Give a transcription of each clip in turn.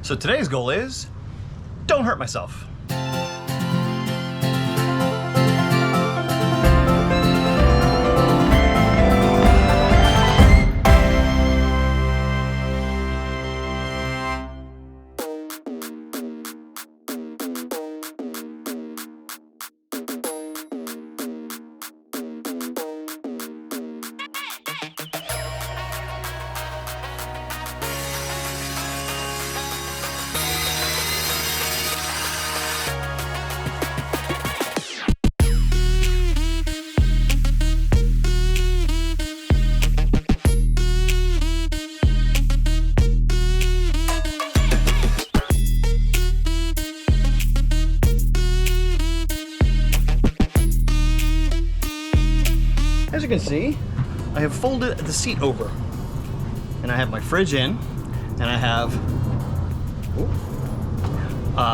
So today's goal is, don't hurt myself. As you can see, I have folded the seat over, and I have my fridge in, and I have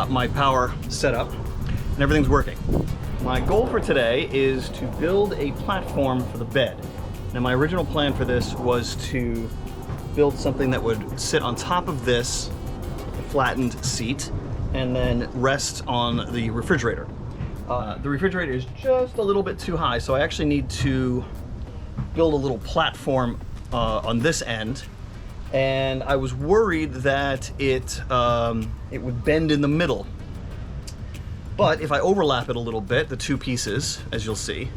my power set up, and everything's working. My goal for today is to build a platform for the bed. Now, my original plan for this was to build something that would sit on top of this flattened seat and then rest on the refrigerator. The refrigerator is just a little bit too high, so I actually need to build a little platform on this end, and I was worried that it would bend in the middle. But if I overlap it a little bit, the two pieces, as you'll see,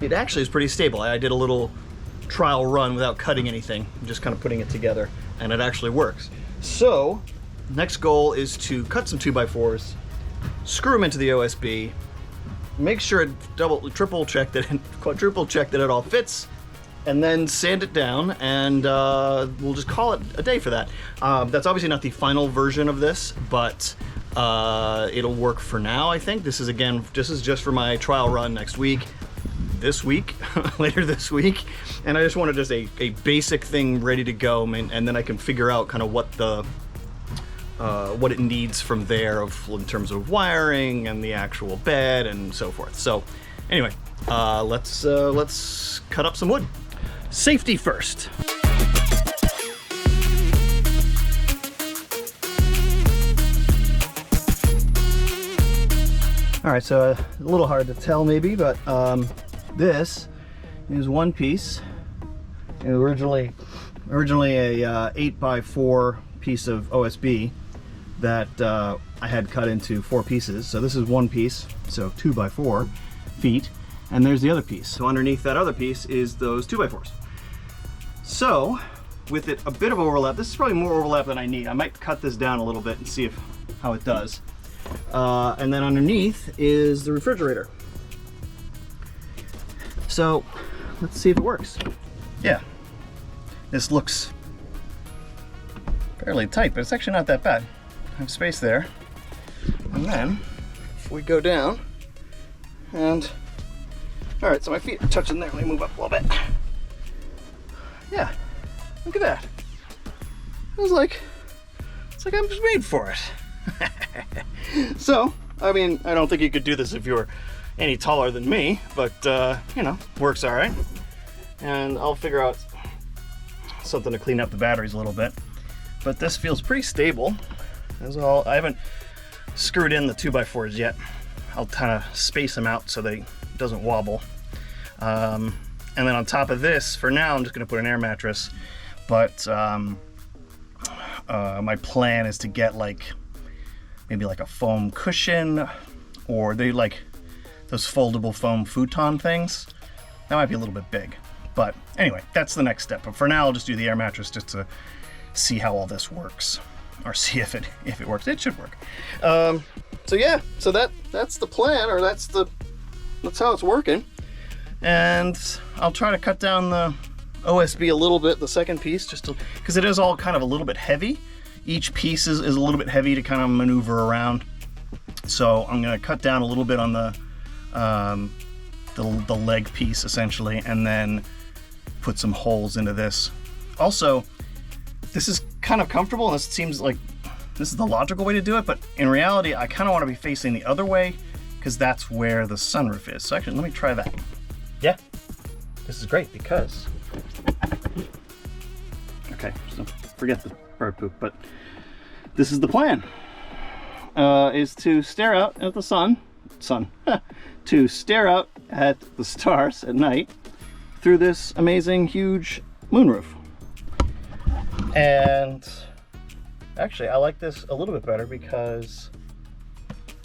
it actually is pretty stable. I did a little trial run without cutting anything, just kind of putting it together, and it actually works. So, next goal is to cut some 2x4s, screw them into the OSB, make sure it triple check that quadruple check that it all fits, and then sand it down, and we'll just call it a day for that. That's obviously not the final version of this, but it'll work for now, I think. This is just for my trial run next week, later this week, and I just wanted just a basic thing ready to go, and then I can figure out kind of what it needs from there in terms of wiring and the actual bed and so forth. So anyway, let's cut up some wood. Safety first. All right, so a little hard to tell maybe, but this is one piece. It was originally a 8x4 piece of OSB that I had cut into 4 pieces. So this is one piece, so 2x4 feet, and there's the other piece. So underneath that other piece is those 2x4s. So with it a bit of overlap, this is probably more overlap than I need. I might cut this down a little bit and see how it does. And then underneath is the refrigerator. So let's see if it works. Yeah, this looks fairly tight, but it's actually not that bad. I have space there. And then if we go down and all right, so my feet are touching there. Let me move up a little bit. Yeah, look at that. It's like I'm just made for it. So, I mean, I don't think you could do this if you were any taller than me, but you know, works all right. And I'll figure out something to clean up the batteries a little bit. But this feels pretty stable. That's all. I haven't screwed in the 2x4s yet. I'll kind of space them out so they doesn't wobble. And then on top of this, for now, I'm just going to put an air mattress. But my plan is to get maybe a foam cushion, or they like those foldable foam futon things. That might be a little bit big. But anyway, that's the next step. But for now, I'll just do the air mattress just to see how all this works, or see if it works. It should work. So yeah, so that's the plan, or that's how it's working. And I'll try to cut down the OSB a little bit, the second piece, just because it is all kind of a little bit heavy. Each piece is a little bit heavy to kind of maneuver around. So I'm going to cut down a little bit on the leg piece essentially, and then put some holes into this. Also, this is kind of comfortable, and this seems like this is the logical way to do it, but in reality, I kind of want to be facing the other way because that's where the sunroof is. So actually, let me try that. Yeah, this is great because, okay, so forget the bird poop, but this is the plan, is to stare out at the sun, to stare out at the stars at night through this amazing, huge moonroof. And actually, I like this a little bit better because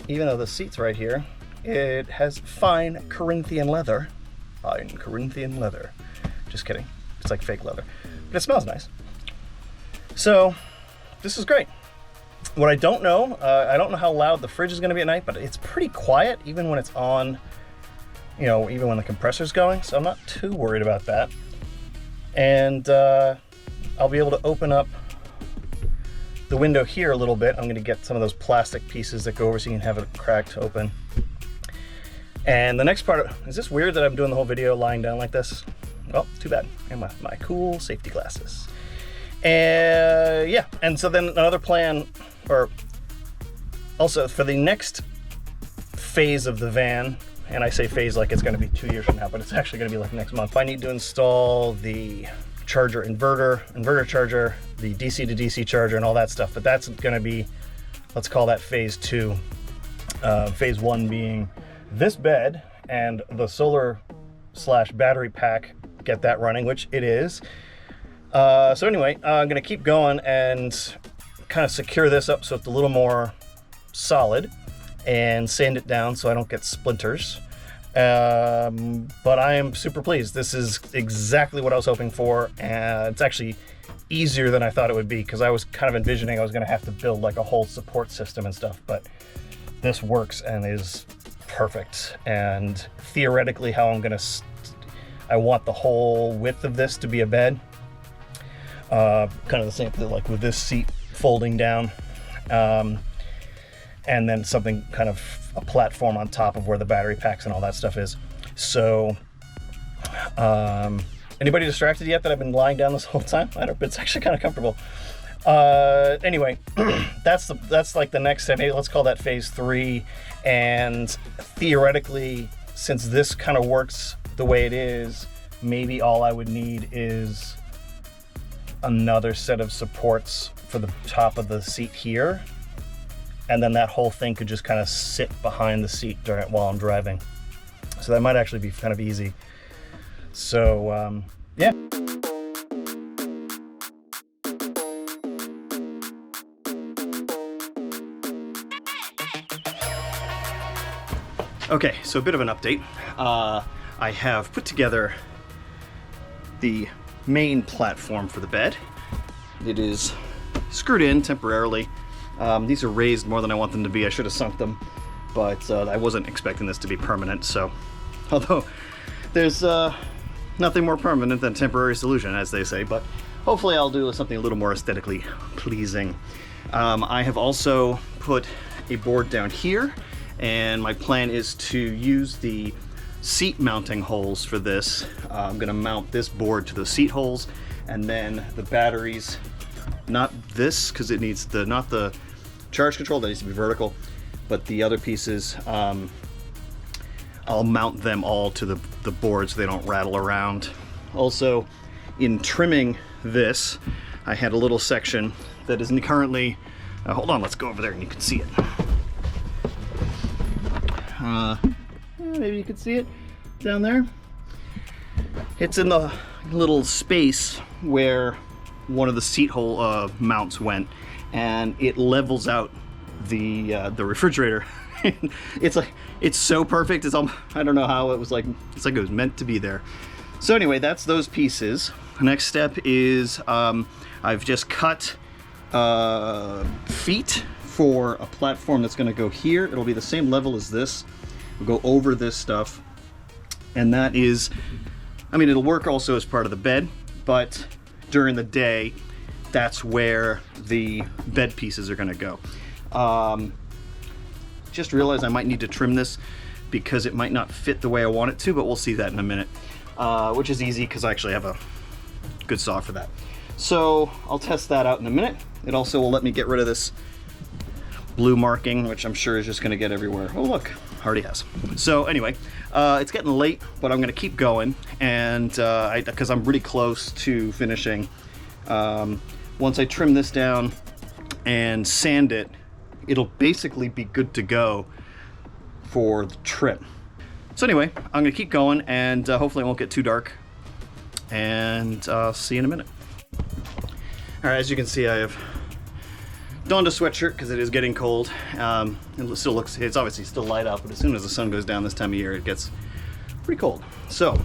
even though the seat's right here, it has fine Corinthian leather. Fine Corinthian leather. Just kidding. It's like fake leather. But it smells nice. So, this is great. What I don't know how loud the fridge is going to be at night, but it's pretty quiet even when it's on, you know, even when the compressor's going. So I'm not too worried about that. And I'll be able to open up the window here a little bit. I'm going to get some of those plastic pieces that go over so you can have it cracked open. And the next part, is this weird that I'm doing the whole video lying down like this? Oh, too bad. And my cool safety glasses. And yeah, and so then another plan, or also for the next phase of the van, and I say phase like it's going to be 2 years from now, but it's actually going to be like next month. I need to install the charger inverter charger, the DC to DC charger and all that stuff, but that's going to be, let's call that phase 2. Phase 1 being this bed and the solar / battery pack, get that running, which it is. So anyway, I'm going to keep going and kind of secure this up so it's a little more solid and sand it down so I don't get splinters. But I am super pleased. This is exactly what I was hoping for, and it's actually easier than I thought it would be, because I was kind of envisioning I was going to have to build like a whole support system and stuff, but this works and is perfect. And theoretically how I'm going to, I want the whole width of this to be a bed. Kind of the same thing like with this seat folding down. And then something kind of a platform on top of where the battery packs and all that stuff is. So, anybody distracted yet that I've been lying down this whole time? I don't, it's actually kind of comfortable. Anyway, that's like the next step. Maybe let's call that phase 3. And theoretically, since this kind of works the way it is, maybe all I would need is another set of supports for the top of the seat here. And then that whole thing could just kind of sit behind the seat while I'm driving. So that might actually be kind of easy. So, yeah. Okay, so a bit of an update. I have put together the main platform for the bed. It is screwed in temporarily. These are raised more than I want them to be. I should have sunk them, but I wasn't expecting this to be permanent. So, although there's nothing more permanent than temporary solution, as they say, but hopefully I'll do something a little more aesthetically pleasing. I have also put a board down here, and my plan is to use the seat mounting holes for this. I'm gonna mount this board to the seat holes, and then the batteries, not this, because it needs not the charge control, that needs to be vertical, but the other pieces, I'll mount them all to the board so they don't rattle around. Also, in trimming this, I had a little section that isn't currently, hold on, let's go over there and you can see it. Maybe you can see it down there. It's in the little space where one of the seat hole mounts went, and it levels out the refrigerator. it's so perfect. I don't know how it was like. It's like it was meant to be there. So anyway, that's those pieces. The next step is I've just cut feet for a platform that's going to go here. It'll be the same level as this. We'll go over this stuff, and that is, I mean, it'll work also as part of the bed, but during the day, that's where the bed pieces are going to go. Just realized I might need to trim this because it might not fit the way I want it to, but we'll see that in a minute, which is easy because I actually have a good saw for that. So I'll test that out in a minute. It also will let me get rid of this blue marking, which I'm sure is just going to get everywhere. Oh look, already has. So anyway, it's getting late, but I'm going to keep going, and because I'm really close to finishing. Once I trim this down and sand it, it'll basically be good to go for the trip. So anyway, I'm gonna keep going, and hopefully it won't get too dark, and see you in a minute. All right, as you can see, I have donned a sweatshirt because it is getting cold. It still looks, it's obviously still light out, but as soon as the sun goes down this time of year, it gets pretty cold. So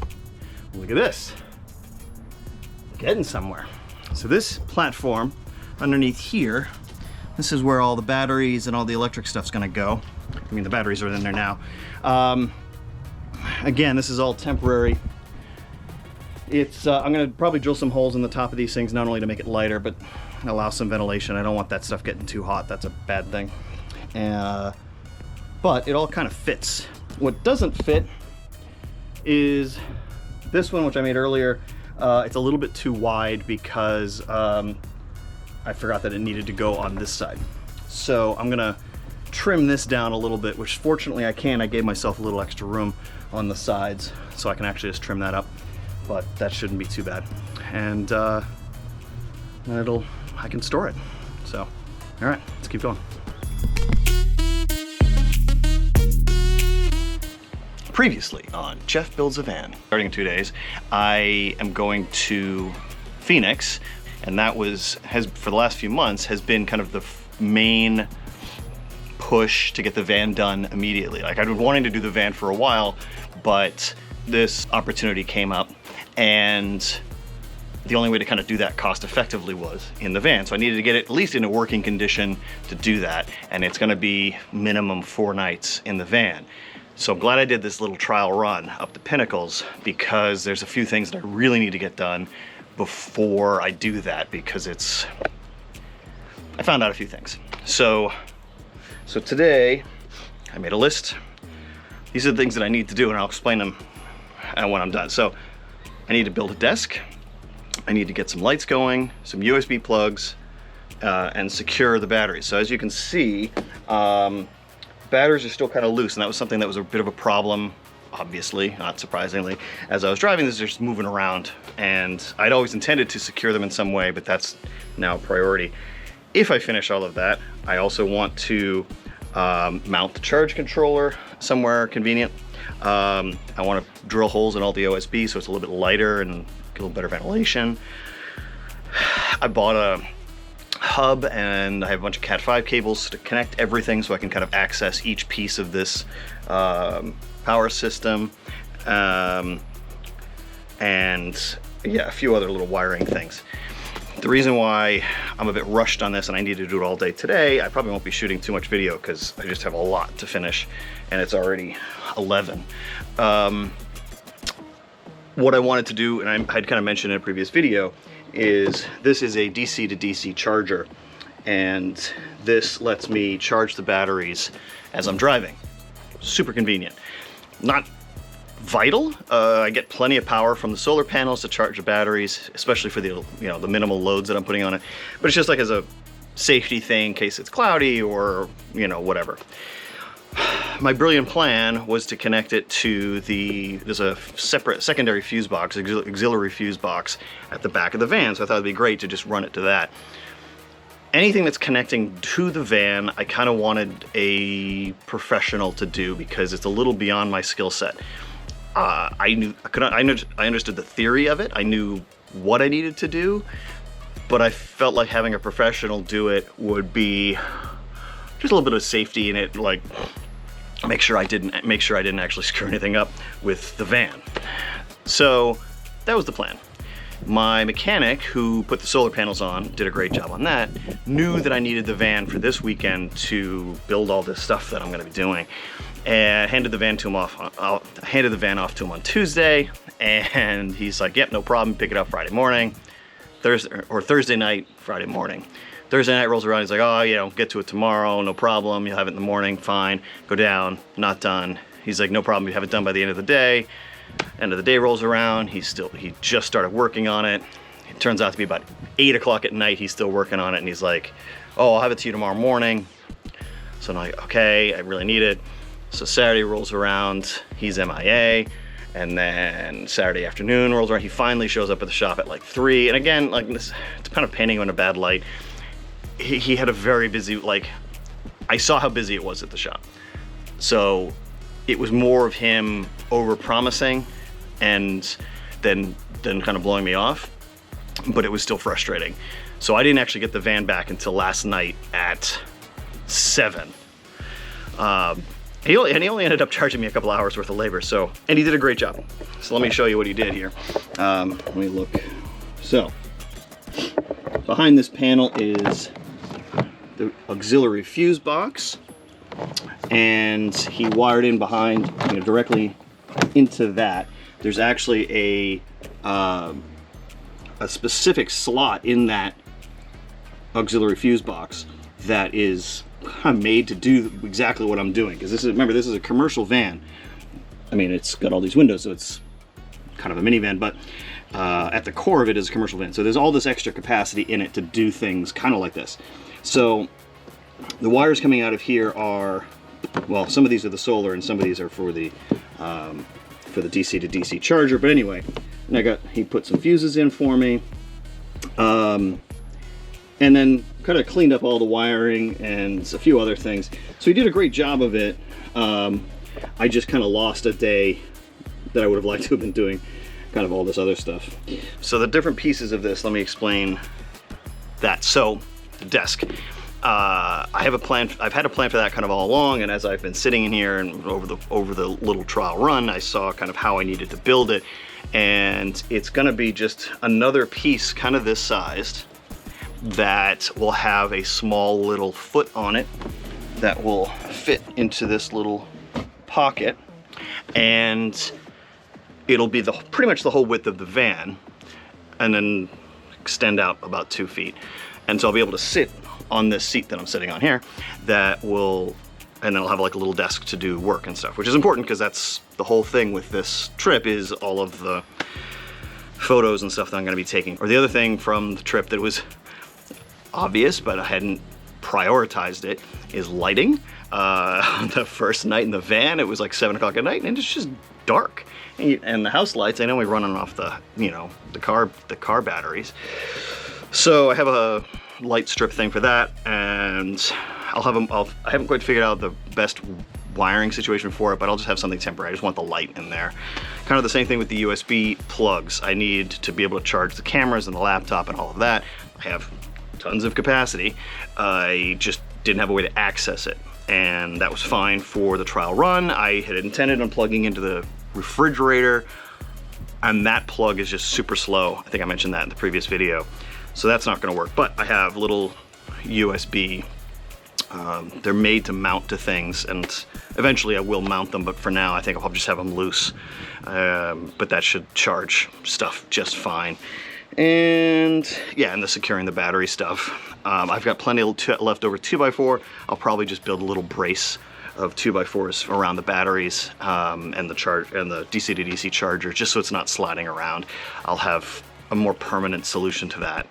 look at this, getting somewhere. So this platform underneath here, this is where all the batteries and all the electric stuff's gonna go. I mean, the batteries are in there now. Again, this is all temporary. It's, I'm gonna probably drill some holes in the top of these things, not only to make it lighter, but allow some ventilation. I don't want that stuff getting too hot. That's a bad thing. But it all kind of fits. What doesn't fit is this one, which I made earlier. It's a little bit too wide because I forgot that it needed to go on this side. So I'm gonna trim this down a little bit, which fortunately I can. I gave myself a little extra room on the sides, so I can actually just trim that up. But that shouldn't be too bad. And I can store it. So, all right, let's keep going. Previously on Jeff Builds a Van. Starting in 2 days, I am going to Phoenix, and that has for the last few months has been kind of the main push to get the van done immediately. Like, I've been wanting to do the van for a while, but this opportunity came up, and the only way to kind of do that cost effectively was in the van. So I needed to get it at least in a working condition to do that, and it's gonna be minimum 4 nights in the van. So I'm glad I did this little trial run up the Pinnacles, because there's a few things that I really need to get done before I do that, because I found out a few things. So today I made a list. These are the things that I need to do, and I'll explain them when I'm done. So I need to build a desk. I need to get some lights going, some USB plugs, and secure the batteries. So as you can see, batteries are still kind of loose, and that was something that was a bit of a problem, obviously, not surprisingly. As I was driving this, they're just moving around, and I'd always intended to secure them in some way, but that's now a priority. If I finish all of that, I also want to mount the charge controller somewhere convenient. I want to drill holes in all the OSB so it's a little bit lighter and get a little better ventilation. I bought a hub, and I have a bunch of Cat 5 cables to connect everything so I can kind of access each piece of this power system. And yeah, a few other little wiring things. The reason why I'm a bit rushed on this and I need to do it all day today, I probably won't be shooting too much video because I just have a lot to finish, and it's already 11. What I wanted to do, and I'd kind of mentioned in a previous video, is this is a DC to DC charger, and this lets me charge the batteries as I'm driving. Super convenient. Not vital. I get plenty of power from the solar panels to charge the batteries, especially for the the minimal loads that I'm putting on it. But it's just like as a safety thing in case it's cloudy or whatever. My brilliant plan was to connect it to there's a separate secondary fuse box, auxiliary fuse box at the back of the van. So I thought it'd be great to just run it to that. Anything that's connecting to the van, I kind of wanted a professional to do because it's a little beyond my skill set. I understood the theory of it. I knew what I needed to do, but I felt like having a professional do it would be just a little bit of safety in it, like make sure I didn't actually screw anything up with the van. So that was the plan. My mechanic, who put the solar panels on, did a great job on that, knew that I needed the van for this weekend to build all this stuff that I'm going to be doing, and handed the van off to him on Tuesday, and he's like, "Yep, no problem. Pick it up Friday morning, Thursday night, Friday morning." Thursday night rolls around. He's like, "Oh, get to it tomorrow. No problem. You'll have it in the morning. Fine. Go down. Not done." He's like, "No problem. You have it done by the end of the day." End of the day rolls around. He just started working on it. It turns out to be about 8 o'clock at night. He's still working on it, and he's like, "Oh, I'll have it to you tomorrow morning." So I'm like, "Okay, I really need it." So Saturday rolls around. He's MIA. And then Saturday afternoon rolls around. He finally shows up at the shop at like 3. And again, like this, it's kind of painting on a bad light. he had a very busy, like, I saw how busy it was at the shop. So it was more of him over-promising and then kind of blowing me off, but it was still frustrating. So I didn't actually get the van back until last night at 7. He only ended up charging me a couple hours worth of labor, so, and he did a great job. So let me show you what he did here. Let me look. So, behind this panel is the auxiliary fuse box, and he wired in behind, you know, directly into that. There's actually a specific slot in that auxiliary fuse box that is made to do exactly what I'm doing, because this is, remember, this is a commercial van. I mean, it's got all these windows, so it's kind of a minivan, but at the core of it is a commercial van. So there's all this extra capacity in it to do things kind of like this. So the wires coming out of here are, well, some of these are the solar and some of these are for the DC to DC charger. But anyway, and he put some fuses in for me, and then kind of cleaned up all the wiring and a few other things. So he did a great job of it. I just kind of lost a day that I would have liked to have been doing kind of all this other stuff. So the different pieces of this, let me explain that. So the desk, I have a plan. I've had a plan for that kind of all along, and as I've been sitting in here and over the little trial run, I saw kind of how I needed to build it, and it's going to be just another piece, kind of this sized, that will have a small little foot on it that will fit into this little pocket, and it'll be pretty much the whole width of the van, and then extend out about 2 feet. And so I'll be able to sit on this seat that I'm sitting on here, that will, and then I'll have like a little desk to do work and stuff, which is important because that's the whole thing with this trip, is all of the photos and stuff that I'm gonna be taking. Or the other thing from the trip that was obvious, but I hadn't prioritized it, is lighting. The first night in the van, it was like 7 o'clock at night and it's just dark. And the house lights, I know we're running off the, you know, the car batteries. So I have a light strip thing for that, and I haven't quite figured out the best wiring situation for it, but I'll just have something temporary. I just want the light in there. Kind of the same thing with the USB plugs. I need to be able to charge the cameras and the laptop and all of that. I have tons of capacity. I just didn't have a way to access it, and that was fine for the trial run. I had intended on plugging into the refrigerator, and that plug is just super slow. I think I mentioned that in the previous video. So that's not gonna work, but I have little USB, they're made to mount to things, and eventually I will mount them, but for now I think I'll just have them loose. But that should charge stuff just fine. And yeah, and the securing the battery stuff. I've got plenty of leftover 2x4. I'll probably just build a little brace of 2x4s around the batteries, and the DC to DC charger, just so it's not sliding around. I'll have a more permanent solution to that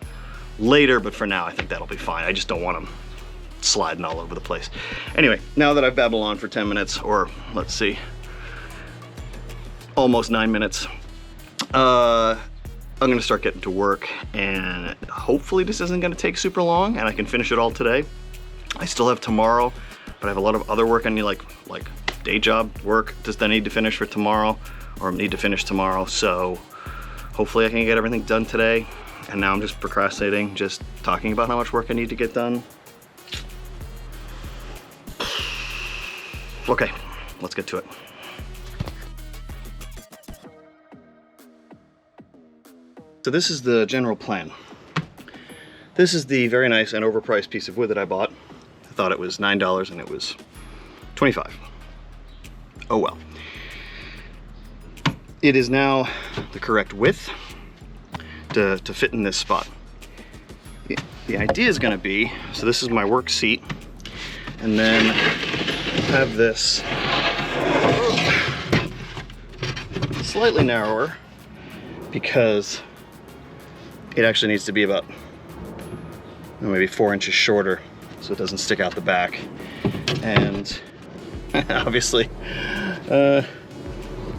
later, but for now I think that'll be fine. I just don't want them sliding all over the place. Anyway, now that I've babbled on for 10 minutes, or let's see, almost 9 minutes, I'm gonna start getting to work, and hopefully this isn't gonna take super long and I can finish it all today. I still have tomorrow, but I have a lot of other work I need, like day job work that I need to finish for tomorrow, or need to finish tomorrow. So hopefully I can get everything done today. And now I'm just procrastinating, just talking about how much work I need to get done. Okay, let's get to it. So this is the general plan. This is the very nice and overpriced piece of wood that I bought. I thought it was $9 and it was $25. Oh well. It is now the correct width to fit in this spot. The idea is going to be, so this is my work seat, and then have this slightly narrower because it actually needs to be about maybe 4 inches shorter so it doesn't stick out the back. And obviously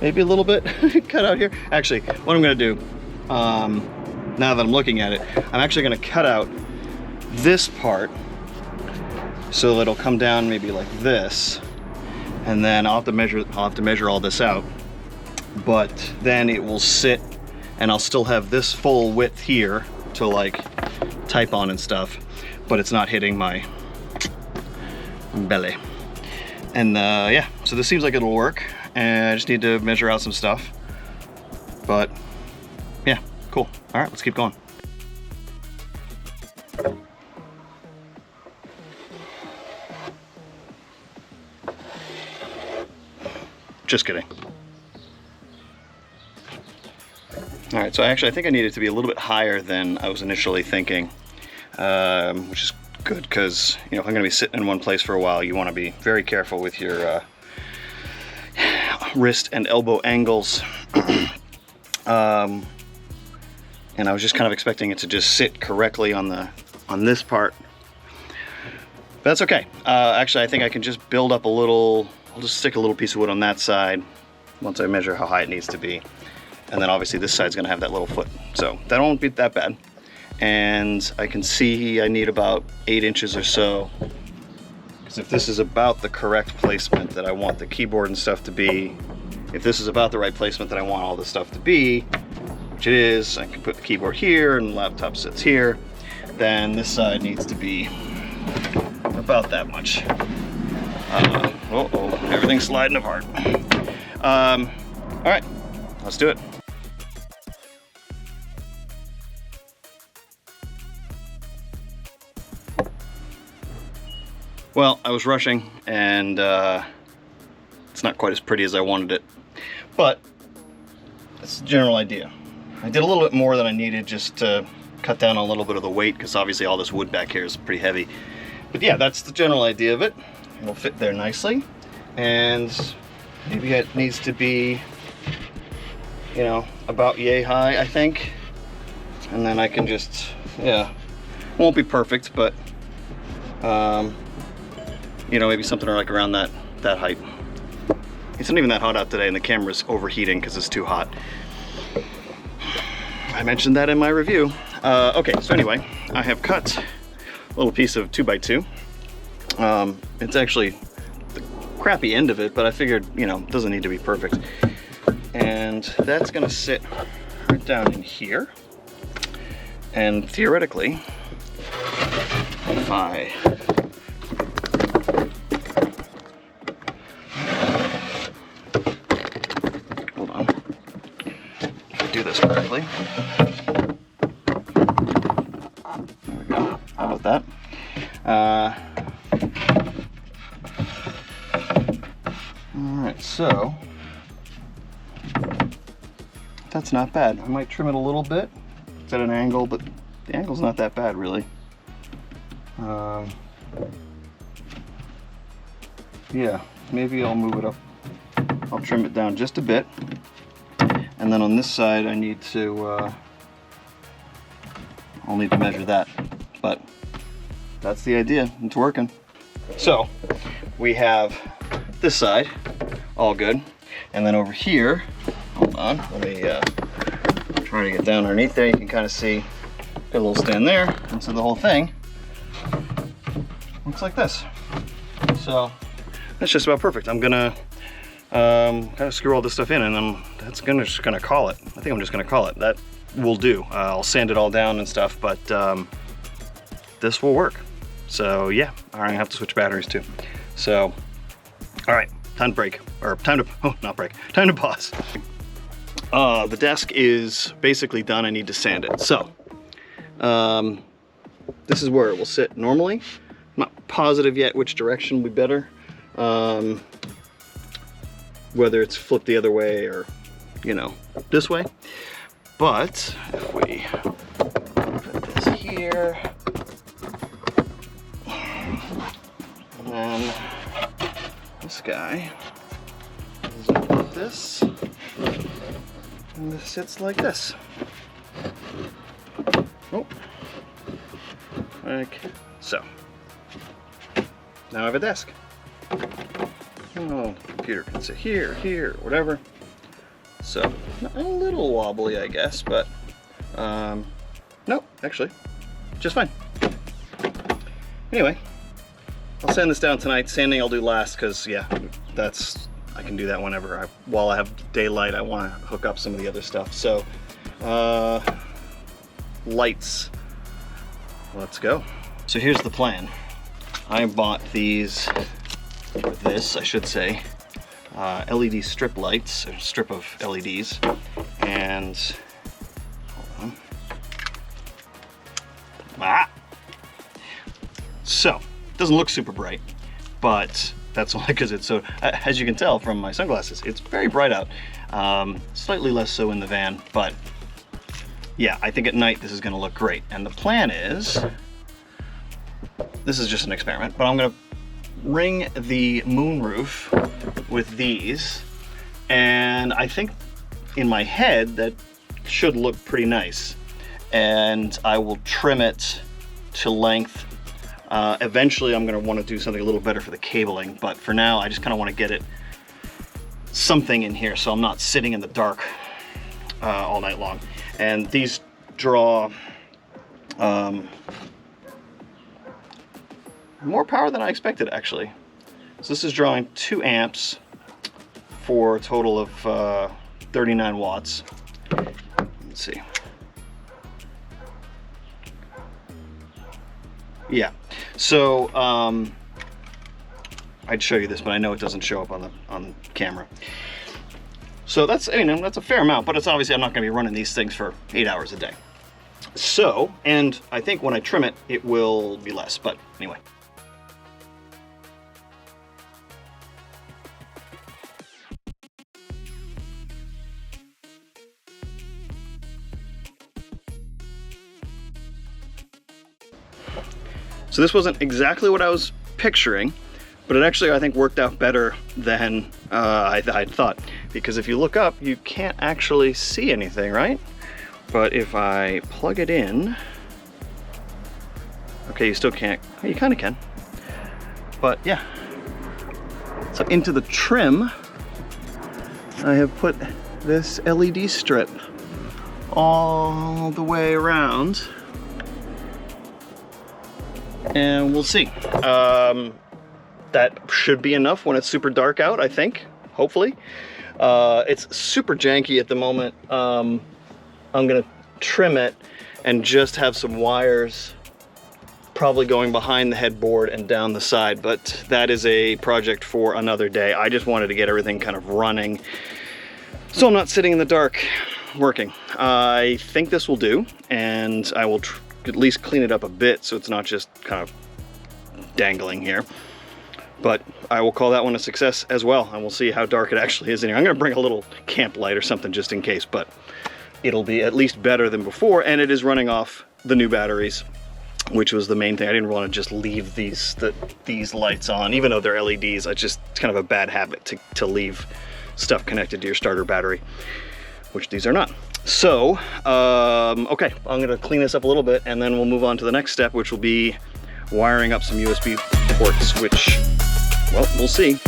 maybe a little bit cut out here. Actually, what I'm going to do, now that I'm looking at it, I'm actually going to cut out this part so it'll come down maybe like this, and then I'll have to measure all this out, but then it will sit and I'll still have this full width here to like type on and stuff, but it's not hitting my belly. And yeah, so this seems like it'll work, and I just need to measure out some stuff, but yeah, cool. All right, let's keep going. Just kidding. All right, so I think I need it to be a little bit higher than I was initially thinking, which is good because, you know, if I'm gonna be sitting in one place for a while, you wanna be very careful with your wrist and elbow angles. And I was just kind of expecting it to just sit correctly on this part. But that's okay. Actually, I think I can just build up a little, I'll just stick a little piece of wood on that side once I measure how high it needs to be. And then obviously this side's gonna have that little foot. So that won't be that bad. And I can see I need about 8 inches or so. Because if this is about the correct placement that I want the keyboard and stuff to be, if this is about the right placement that I want all this stuff to be, which it is, I can put the keyboard here and the laptop sits here, then this side needs to be about that much. Uh-oh, everything's sliding apart. All right, let's do it. Well, I was rushing, and it's not quite as pretty as I wanted it, but that's the general idea. I did a little bit more than I needed just to cut down a little bit of the weight, because obviously all this wood back here is pretty heavy. But yeah, that's the general idea of it. It'll fit there nicely, and maybe it needs to be, you know, about yay high, I think. And then I can just, yeah, won't be perfect, but you know, maybe something like around that height. It's not even that hot out today, and the camera's overheating because it's too hot. I mentioned that in my review. Okay, so anyway, I have cut a little piece of 2x2. It's actually the crappy end of it, but I figured, you know, it doesn't need to be perfect. And that's gonna sit right down in here. And theoretically, if I do this correctly. There we go. How about that? Alright, so that's not bad. I might trim it a little bit. It's at an angle, but the angle's not that bad, really. Yeah, maybe I'll move it up. I'll trim it down just a bit. And then on this side, I need to, I'll need to measure that, but that's the idea. It's working. So we have this side, all good. And then over here, hold on, let me try to get down underneath there. You can kind of see, got a little stand there. And so the whole thing looks like this. So that's just about perfect. I'm gonna kind of screw all this stuff in, and then that's just gonna call it. I think I'm just gonna call it. That will do. I'll sand it all down and stuff, but this will work. So yeah, I'm gonna have to switch batteries too. So, all right, time to break, or time to, oh, not break, time to pause. The desk is basically done. I need to sand it. So, this is where it will sit normally. I'm not positive yet which direction would be better. Whether it's flipped the other way or, you know, this way. But if we put this here, and then this guy is like this, and this sits like this. Oh, like so. Now I have a desk. Oh, the computer can sit here, here, whatever. So, a little wobbly, I guess, but no, actually, just fine. anyway, I'll sand this down tonight. Sanding I'll do last because, yeah, I can do that whenever. While I have daylight, I want to hook up some of the other stuff. So, lights. Let's go. So here's the plan. I bought these, or this, I should say, LED strip lights, a strip of LEDs, and hold on. So, it doesn't look super bright, but that's only because it's so, as you can tell from my sunglasses, it's very bright out. Slightly less so in the van, but yeah, I think at night this is gonna look great. And the plan is, this is just an experiment, but I'm gonna ring the moonroof with these, and I think in my head that should look pretty nice. And I will trim it to length. Eventually I'm gonna wanna do something a little better for the cabling, but for now I just kinda wanna get it something in here so I'm not sitting in the dark all night long. And these draw more power than I expected, actually. So this is drawing 2 amps for a total of 39 watts. Let's see. Yeah, so I'd show you this, but I know it doesn't show up on camera. So that's, you know, that's a fair amount, but it's obviously I'm not gonna be running these things for 8 hours a day. So, and I think when I trim it, it will be less, but anyway. So this wasn't exactly what I was picturing, but it actually, I think, worked out better than I'd thought. Because if you look up, you can't actually see anything, right? But if I plug it in, okay, you still can't, oh, you kind of can. But yeah, so into the trim, I have put this LED strip all the way around. And we'll see. That should be enough when it's super dark out, I think, hopefully. It's super janky at the moment. I'm gonna trim it and just have some wires probably going behind the headboard and down the side, but that is a project for another day. I just wanted to get everything kind of running so I'm not sitting in the dark working. I think this will do, and I will at least clean it up a bit so it's not just kind of dangling here. But I will call that one a success as well, and we'll see how dark it actually is in here. I'm gonna bring a little camp light or something just in case, but it'll be at least better than before, and it is running off the new batteries, which was the main thing. I didn't want to just leave these lights on, even though they're LEDs. It's kind of a bad habit to leave stuff connected to your starter battery, which these are not. So, okay, I'm gonna clean this up a little bit, and then we'll move on to the next step, which will be wiring up some USB ports, which, well, we'll see.